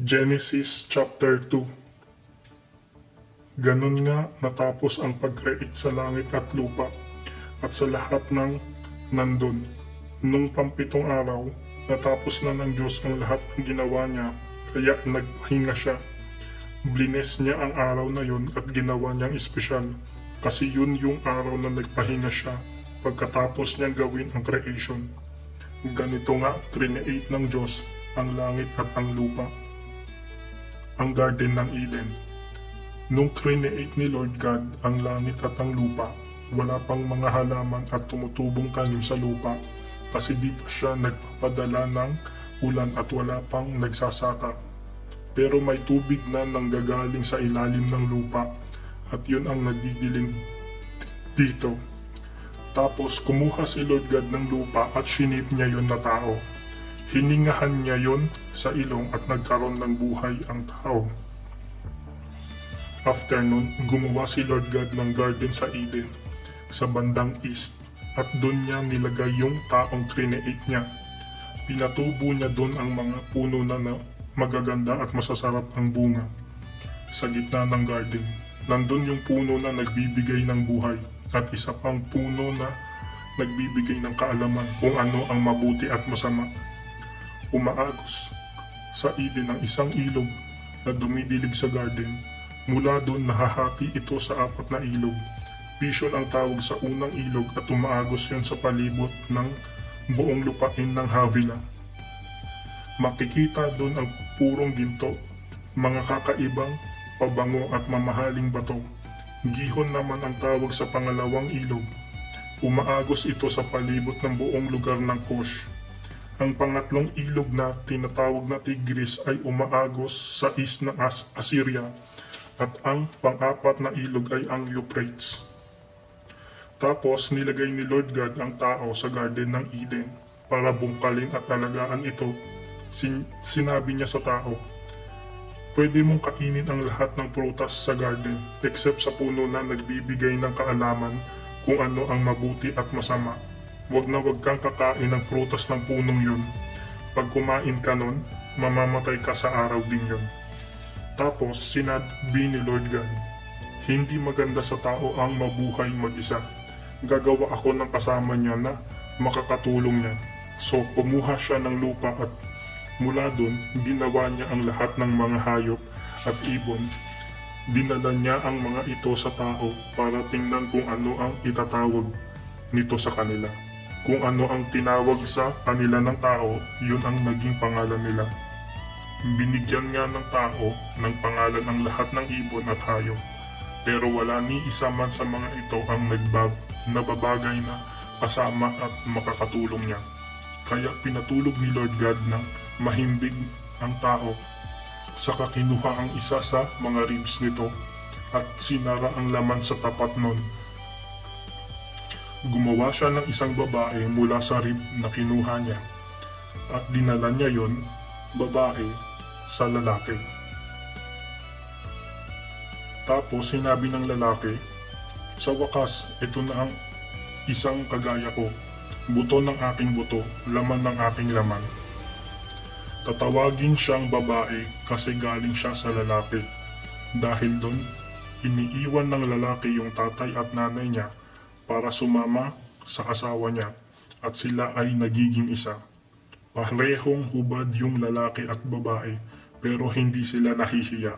Genesis chapter 2. Ganun nga natapos ang pag-create sa langit at lupa at sa lahat ng nandun. Nung pampitong araw, natapos na ng Diyos ang lahat ng ginawa niya, kaya nagpahinga siya. Blines niya ang araw na yun at ginawa niyang espesyal, kasi yun yung araw na nagpahinga siya pagkatapos niyang gawin ang creation. Ganito nga create ng Diyos ang langit at ang lupa. Ang Garden ng Eden. Nung create ni Lord God ang langit at ang lupa, wala pang mga halaman at tumutubong tanim sa lupa kasi di pa siya nagpapadala ng ulan at wala pang nagsasaka. Pero may tubig na nanggagaling sa ilalim ng lupa at yun ang nagdidilim dito. Tapos kumuha si Lord God ng lupa at shinip niya yun na tao. Hiningahan niya yon sa ilong at nagkaroon ng buhay ang tao. After nun, gumawa si Lord God ng garden sa Eden, sa bandang east, at doon niya nilagay yung taong create niya. Pinatubo niya doon ang mga puno na magaganda at masasarap ang bunga. Sa gitna ng garden, nandun yung puno na nagbibigay ng buhay, at isa pang puno na nagbibigay ng kaalaman kung ano ang mabuti at masama. Umaagos sa Eden ang isang ilog na dumidilig sa garden. Mula doon nahahati ito sa 4 na ilog. Pishon ang tawag sa unang ilog at umaagos yun sa palibot ng buong lupain ng Havilah. Makikita doon ang purong ginto, mga kakaibang, pabango at mamahaling bato. Gihon naman ang tawag sa pangalawang ilog. Umaagos ito sa palibot ng buong lugar ng Cush. Ang pangatlong ilog na tinatawag na Tigris ay umaagos sa east ng Assyria at ang pang-4 na ilog ay ang Euphrates. Tapos nilagay ni Lord God ang tao sa Garden ng Eden para bungkalin at alagaan ito. Sinabi niya sa tao, "Pwede mong kainin ang lahat ng prutas sa garden except sa puno na nagbibigay ng kaalaman kung ano ang mabuti at masama. Huwag na huwag kang kakain ng prutas ng punong yun. Pag kumain ka nun, mamamatay ka sa araw din yun." Tapos sinabi ni Lord God, "Hindi maganda sa tao ang mabuhay mag-isa. Gagawa ako ng kasama niya na makakatulong niya." So kumuha siya ng lupa at mula dun, ginawa niya ang lahat ng mga hayop at ibon. Dinala niya ang mga ito sa tao para tingnan kung ano ang itatawag nito sa kanila. Kung ano ang tinawag sa kanila ng tao, yun ang naging pangalan nila. Binigyan nga ng tao ng pangalan ang lahat ng ibon at hayop. Pero wala ni isa man sa mga ito ang nababagay na kasama at makakatulong niya. Kaya pinatulog ni Lord God na mahimbing ang tao. Saka kinuha ang isa sa mga ribs nito at sinara ang laman sa tapat nun. Gumawa siya ng isang babae mula sa rib na kinuha niya at dinala niya yon, babae, sa lalaki. Tapos sinabi ng lalaki, "Sa wakas, ito na ang isang kagaya ko, buto ng aking buto, laman ng aking laman." Tatawagin siyang babae kasi galing siya sa lalaki. Dahil doon, iniiwan ng lalaki yung tatay at nanay niya para sumama sa asawa niya at sila ay nagiging isa. Parehong hubad yung lalaki at babae pero hindi sila nahihiya.